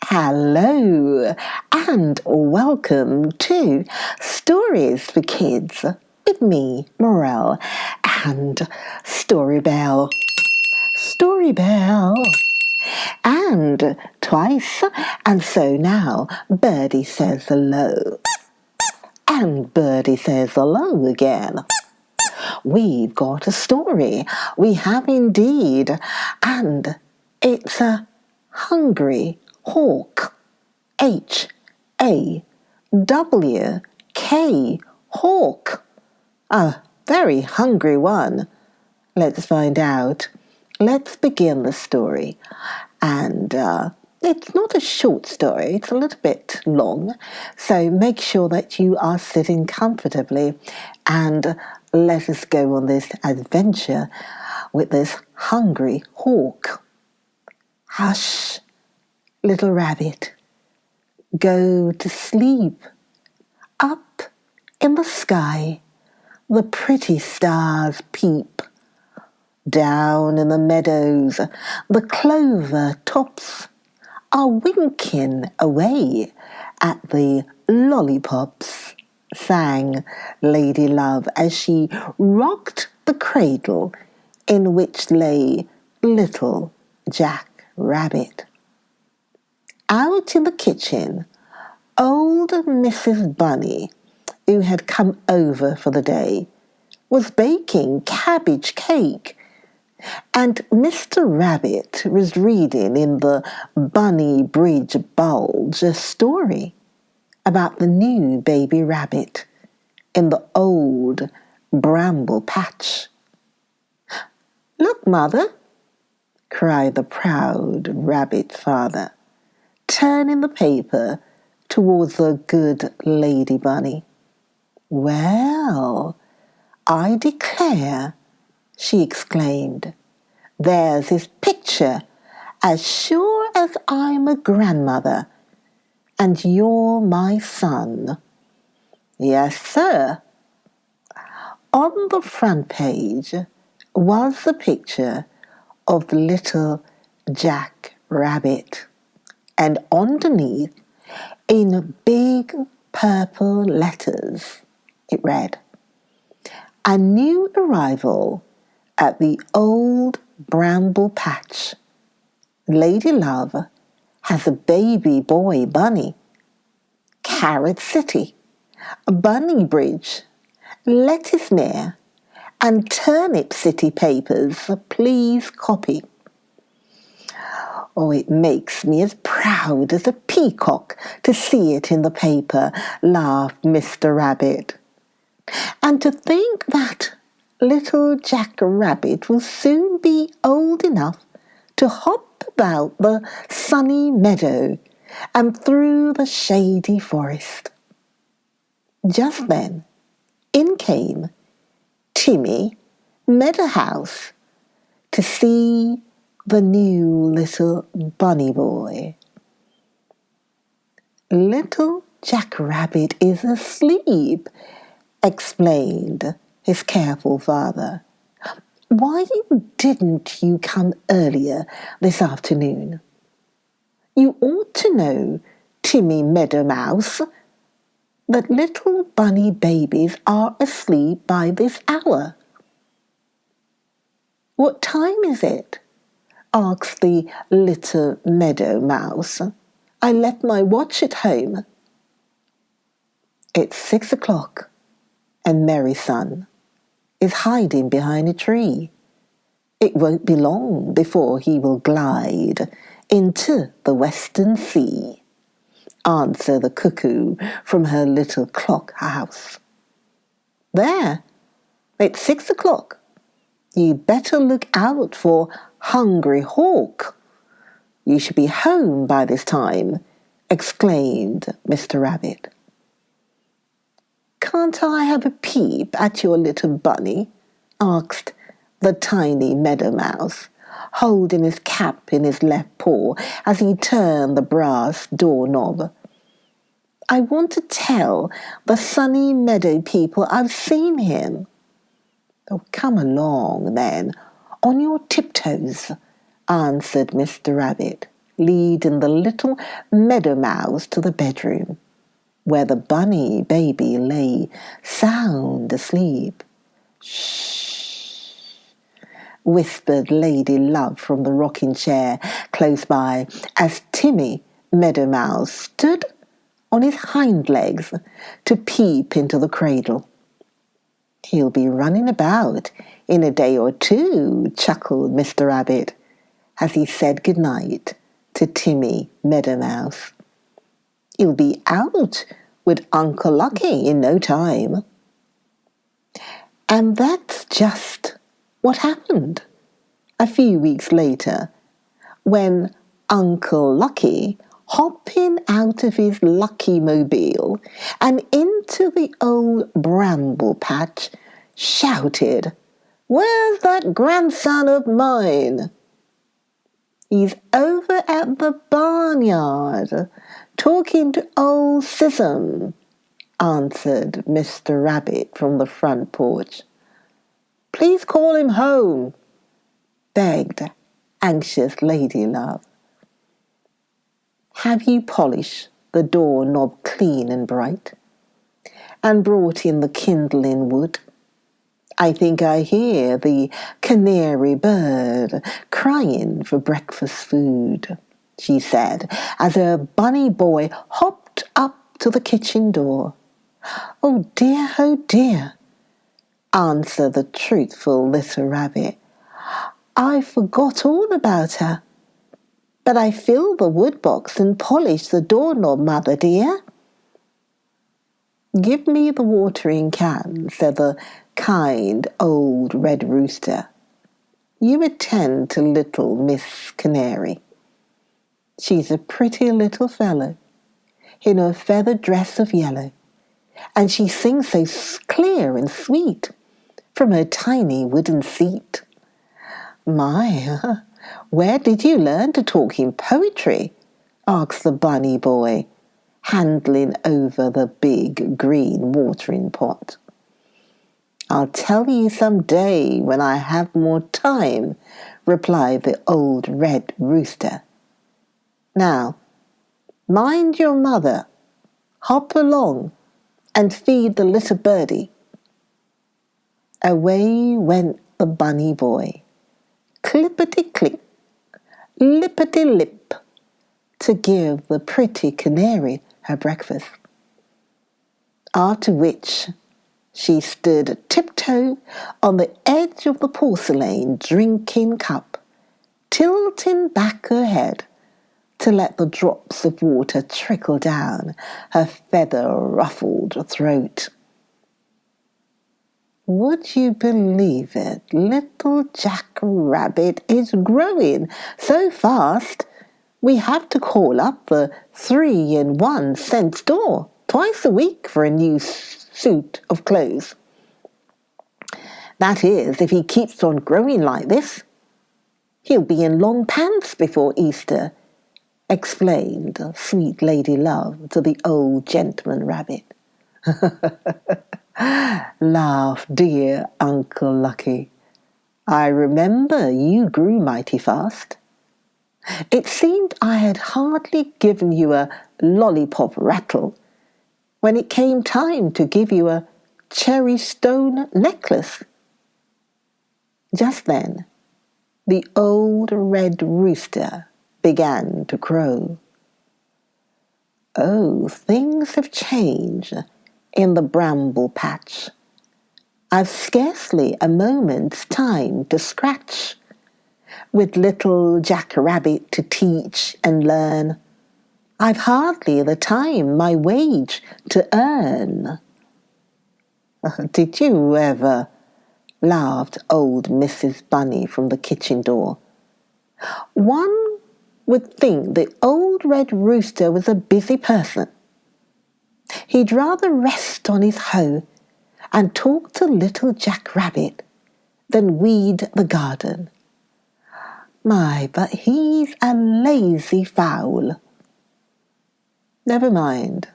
Hello and welcome to Stories for Kids with me, Morel, and Storybell. Storybell. And twice, and so now Birdie says hello. And Birdie says hello again. We've got a story. We have indeed. And it's a hungry hawk. H-A-W-K, hawk. A very hungry one. Let's find out. Let's begin the story. And it's not a short story, it's a little bit long. So make sure that you are sitting comfortably and let us go on this adventure with this hungry hawk. Hush, little rabbit. Go to sleep. Up in the sky, the pretty stars peep. Down in the meadows, the clover tops are winking away at the lollipops, sang Lady Love as she rocked the cradle in which lay little Jack Rabbit. Out in the kitchen, old Mrs. Bunny, who had come over for the day, was baking cabbage cake, and Mr. Rabbit was reading in the Bunny Bridge Bulge a story about the new baby rabbit in the old bramble patch. "Look, Mother," cried the proud rabbit father, turning the paper towards the good Lady Bunny. "Well, I declare," she exclaimed, "there's his picture as sure as I'm a grandmother, and you're my son." "Yes, sir." On the front page was the picture of little Jack Rabbit, and underneath, in big purple letters, it read, "A new arrival at the old bramble patch. Lady Love has a baby boy bunny. Carrot City, Bunny Bridge, Lettuce Mere, and Turnip City papers, please copy." "Oh, it makes me as proud as a peacock to see it in the paper," laughed Mr. Rabbit. "And to think that little Jack Rabbit will soon be old enough to hop about the sunny meadow and through the shady forest." Just then, in came Timmy Meadowhouse to see the new little bunny boy. "Little Jack Rabbit is asleep," explained his careful father. "Why didn't you come earlier this afternoon? You ought to know, Timmy Meadowmouse, that little bunny babies are asleep by this hour." "What time is it?" asked the little Meadow Mouse. "I left my watch at home." "It's 6 o'clock, and Merry Sun is hiding behind a tree. It won't be long before he will glide into the western sea," answered the cuckoo from her little clock house. "There, it's 6 o'clock. You'd better look out for Hungry Hawk. You should be home by this time," exclaimed Mr. Rabbit. "Can't I have a peep at your little bunny?" asked the tiny Meadow Mouse, holding his cap in his left paw as he turned the brass doorknob. "I want to tell the Sunny Meadow people I've seen him." "Oh, come along, then, on your tiptoes," answered Mr. Rabbit. leading the little meadow mouse to the bedroom, where the bunny baby lay sound asleep. "Shh," whispered Lady Love from the rocking chair close by, as Timmy Meadow Mouse stood on his hind legs to peep into the cradle. "He'll be running about in a day or two," chuckled Mr. Rabbit, as he said good night to Timmy Meadow Mouse. "He'll be out with Uncle Lucky in no time." And that's just what happened a few weeks later, when Uncle Lucky, hopping out of his Lucky Mobile and into the old bramble patch, shouted, "Where's that grandson of mine?" "He's over at the barnyard, talking to old Sism," answered Mr. Rabbit from the front porch. "Please call him home," begged anxious Lady Love. "Have you polished the doorknob clean and bright, and brought in the kindling wood? I think I hear the canary bird crying for breakfast food," she said, as her bunny boy hopped up to the kitchen door. "Oh dear," answered the truthful little rabbit. "I forgot all about her. But I filled the woodbox and polished the doorknob, Mother dear." "Give me the watering can," said the kind old red rooster. "You attend to little Miss Canary. She's a pretty little fellow in her feather dress of yellow, and she sings so clear and sweet from her tiny wooden seat." "My, where did you learn to talk in poetry?" asked the bunny boy, handling over the big green watering pot. "I'll tell you some day when I have more time," replied the old red rooster. "Now, mind your mother, hop along and feed the little birdie." Away went the bunny boy, clippity-click, lippity-lip, to give the pretty canary her breakfast. After which she stood tiptoe on the edge of the porcelain drinking cup, tilting back her head to let the drops of water trickle down her feather-ruffled throat. Would you believe it? Little Jack Rabbit is growing so fast we have to call up the 3-in-1 store twice a week for a new suit of clothes. That is, if he keeps on growing like this. He'll be in long pants before Easter, explained sweet Lady Love to the old gentleman rabbit. Laughed dear Uncle Lucky. "I remember you grew mighty fast. It seemed I had hardly given you a lollipop rattle when it came time to give you a cherry stone necklace." Just then, the old red rooster began to crow. "Oh, things have changed in the bramble patch. I've scarcely a moment's time to scratch, with little Jack Rabbit to teach and learn. I've hardly the time my wage to earn." "Did you ever?" laughed old Mrs. Bunny from the kitchen door. "One would think the old red rooster was a busy person. He'd rather rest on his hoe and talk to little Jack Rabbit than weed the garden. My, but he's a lazy fowl." "Never mind,"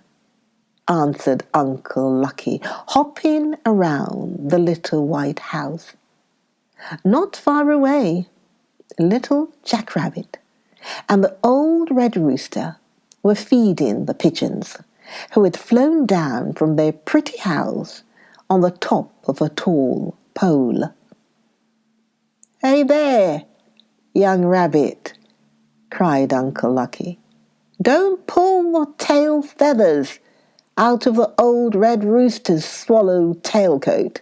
answered Uncle Lucky, hopping around the little white house. Not far away, little Jack Rabbit and the old red rooster were feeding the pigeons, who had flown down from their pretty house on the top of a tall pole. "Hey there, young rabbit," cried Uncle Lucky. "Don't pull the tail feathers out of the old red rooster's swallowed tailcoat."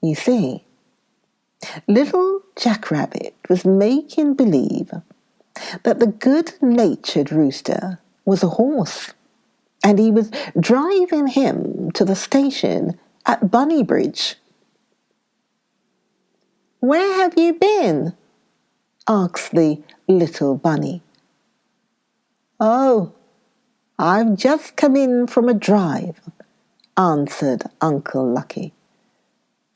You see, little Jack Rabbit was making believe that the good-natured rooster was a horse, and he was driving him to the station at Bunnybridge. "Where have you been?" asked the little bunny. "Oh, I've just come in from a drive," answered Uncle Lucky.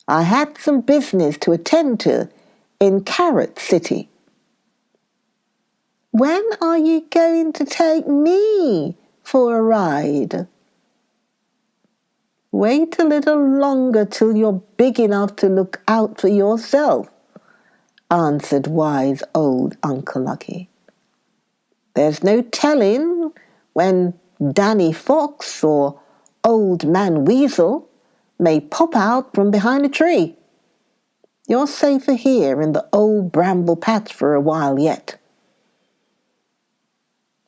"I had some business to attend to in Carrot City." "When are you going to take me for a ride?" "Wait a little longer till you're big enough to look out for yourself," answered wise old Uncle Lucky. "There's no telling when Danny Fox or Old Man Weasel may pop out from behind a tree. You're safer here in the old bramble patch for a while yet."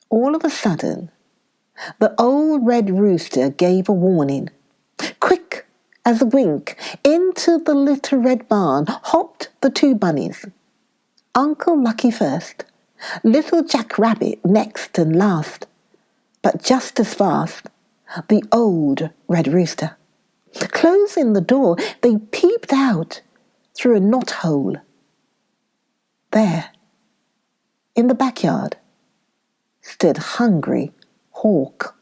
All of a sudden, the old red rooster gave a warning. Quick as a wink, into the little red barn hopped the two bunnies. Uncle Lucky first, little Jack Rabbit next and last, but just as fast, the old red rooster. Closing the door, they peeped out through a knothole. There, in the backyard, stood Hungry Hawk.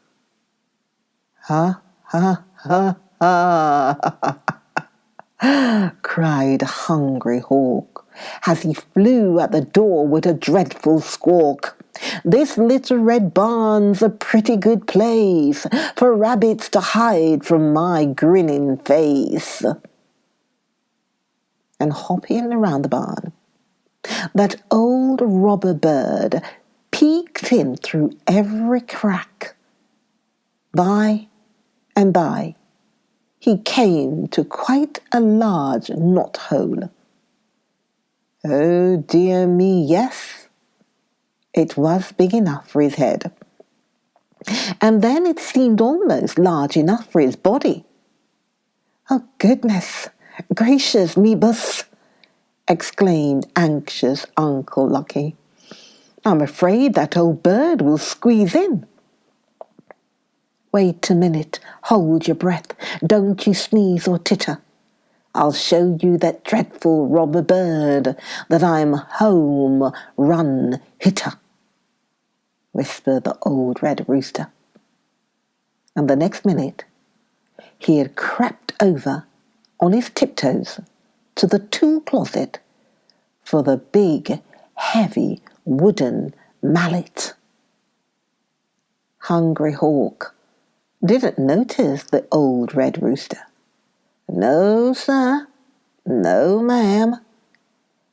"Ha, ha, ha, ha," cried Hungry Hawk as he flew at the door with a dreadful squawk. "This little red barn's a pretty good place for rabbits to hide from my grinning face." And hopping around the barn, that old robber bird peeked in through every crack. By and by, he came to quite a large knothole. Oh dear me, yes, it was big enough for his head. And then it seemed almost large enough for his body. "Oh goodness gracious me bus!" exclaimed anxious Uncle Lucky. "I'm afraid that old bird will squeeze in." "Wait a minute, hold your breath, don't you sneeze or titter. I'll show you that dreadful robber bird that I'm home run hitter," whispered the old red rooster. And the next minute, he had crept over on his tiptoes to the tool closet for the big, heavy wooden mallet. Hungry Hawk didn't notice the old red rooster. No, sir. No, ma'am.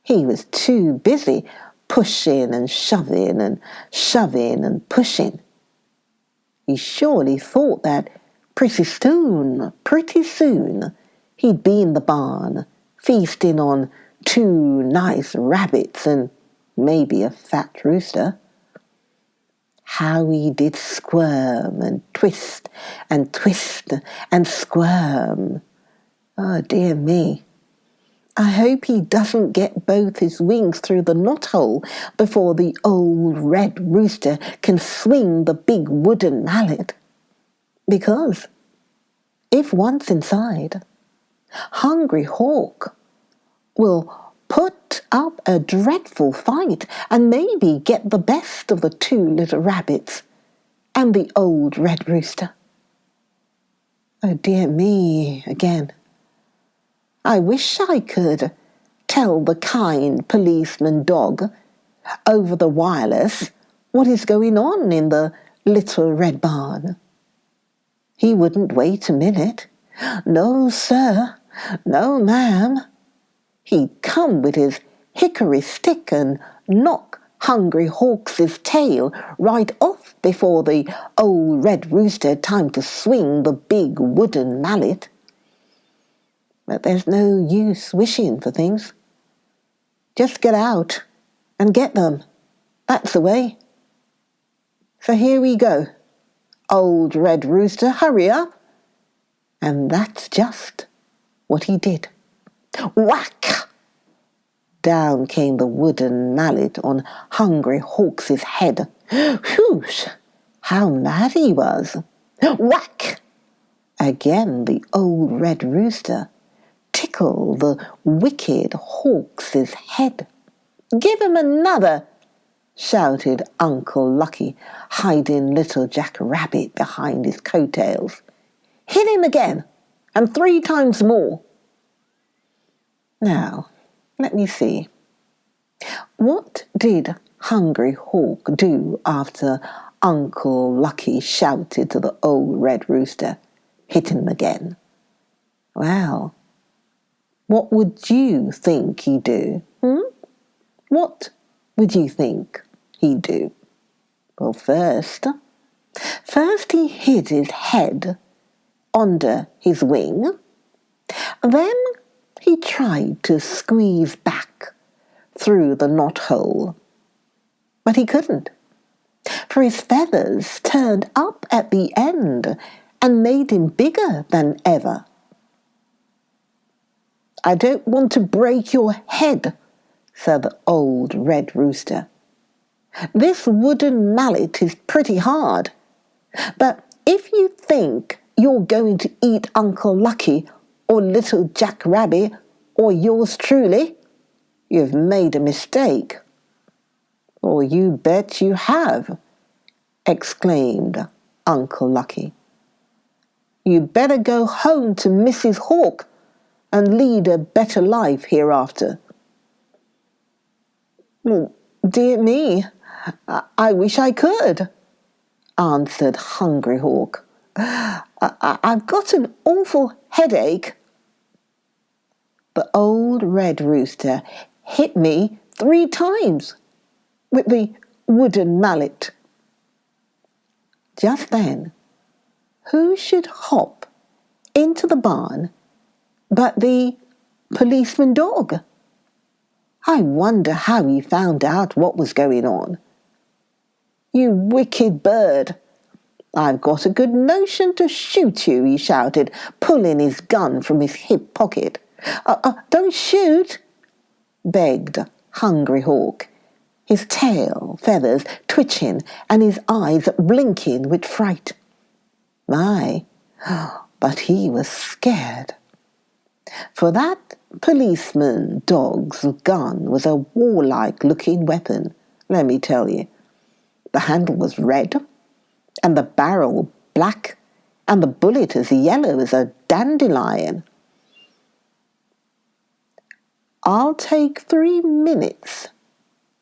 He was too busy pushing and shoving and pushing. He surely thought that pretty soon, he'd be in the barn, feasting on 2 nice rabbits and maybe a fat rooster. How he did squirm and twist and squirm. Oh dear me. I hope he doesn't get both his wings through the knothole before the old red rooster can swing the big wooden mallet. Because if once inside, Hungry Hawk will put up a dreadful fight and maybe get the best of the 2 little rabbits and the old red rooster. Oh dear me again. I wish I could tell the kind policeman dog over the wireless what is going on in the little red barn. He wouldn't wait a minute. No, sir. No, ma'am. He'd come with his hickory stick and knock Hungry Hawk's tail right off before the old red rooster had time to swing the big wooden mallet. But there's no use wishing for things. Just get out and get them. That's the way. So here we go. Old red rooster, hurry up. And that's just what he did. Whack! Down came the wooden mallet on Hungry Hawk's head. Whoosh! How mad he was! Whack! Again the old red rooster tickled the wicked Hawk's head. Give him another! Shouted Uncle Lucky, hiding little Jack Rabbit behind his coattails. Hit him again, and 3 times more. Now, let me see. What did Hungry Hawk do after Uncle Lucky shouted to the old red rooster, hit him again? Well, what would you think he'd do? What would you think he'd do? Well, first he hid his head under his wing. Then he tried to squeeze back through the knothole. But he couldn't, for his feathers turned up at the end and made him bigger than ever. I don't want to break your head, said the old red rooster. This wooden mallet is pretty hard, but if you think you're going to eat Uncle Lucky or little Jack Rabbit or yours truly, you've made a mistake. Or you bet you have, exclaimed Uncle Lucky. You better go home to Mrs. Hawk and lead a better life hereafter. Dear me, I wish I could, answered Hungry Hawk. I've got an awful headache. The old red rooster hit me 3 times with the wooden mallet. Just then, who should hop into the barn but the policeman dog? I wonder how he found out what was going on. You wicked bird! I've got a good notion to shoot you, he shouted, pulling his gun from his hip pocket. Don't shoot, begged Hungry Hawk, his tail feathers twitching and his eyes blinking with fright. My, but he was scared. For that policeman dog's gun was a warlike-looking weapon, let me tell you. The handle was red, and the barrel black, and the bullet as yellow as a dandelion. I'll take 3 minutes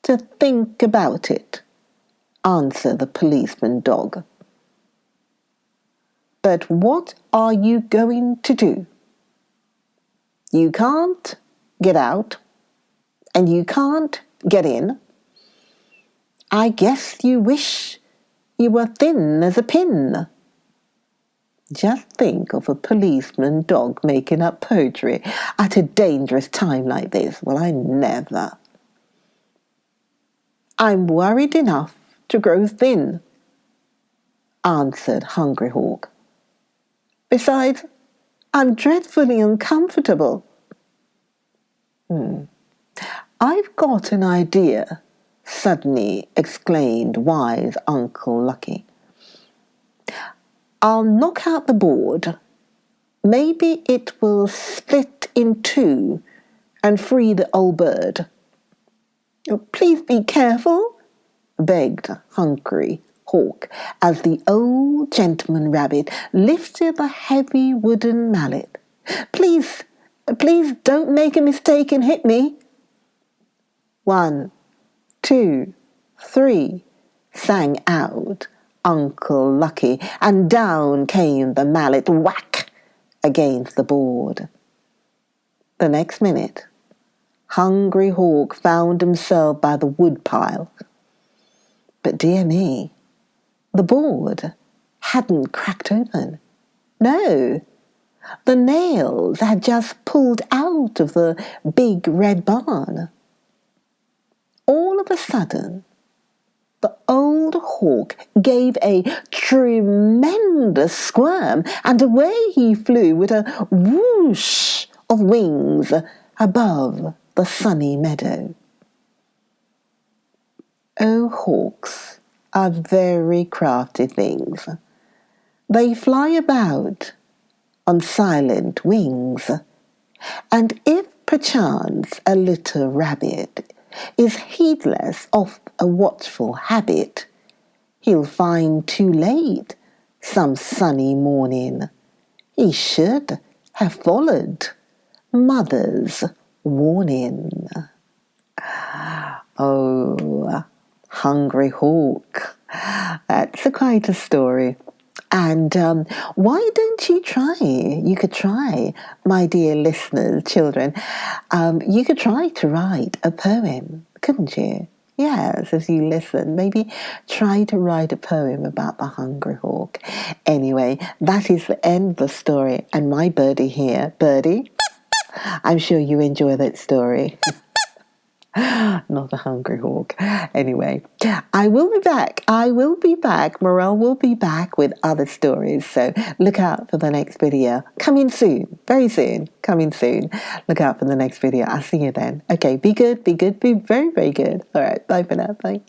to think about it, answered the policeman dog. But what are you going to do? You can't get out, and you can't get in. I guess you wish you were thin as a pin. Just think of a policeman dog making up poetry at a dangerous time like this. Well, I never. I'm worried enough to grow thin, answered Hungry Hawk. Besides, I'm dreadfully uncomfortable. I've got an idea, suddenly exclaimed wise Uncle Lucky. I'll knock out the board. Maybe it will split in 2 and free the old bird. Please be careful, begged Hungry Hawk, as the old gentleman rabbit lifted the heavy wooden mallet. Please don't make a mistake and hit me. 1, 2, 3, sang out Uncle Lucky, and down came the mallet, whack, against the board. The next minute, Hungry Hawk found himself by the woodpile. But dear me, the board hadn't cracked open. No, the nails had just pulled out of the big red barn. All of a sudden, the old hawk gave a tremendous squirm, and away he flew with a whoosh of wings above the sunny meadow. Oh, hawks are very crafty things. They fly about on silent wings, and if perchance a little rabbit is heedless of a watchful habit, he'll find too late some sunny morning he should have followed mother's warning. Oh, Hungry Hawk. That's quite a story. And why don't you try? You could try, my dear listeners, children, you could try to write a poem, couldn't you? Yes, as you listen, maybe try to write a poem about the Hungry Hawk. Anyway, that is the end of the story. And my birdie here, Birdie, I'm sure you enjoy that story. Not a hungry hawk. Anyway, I will be back. Morel will be back with other stories. So look out for the next video. Coming soon. Very soon. Coming soon. Look out for the next video. I'll see you then. Okay, be good. Be very, very good. All right. Bye for now. Bye.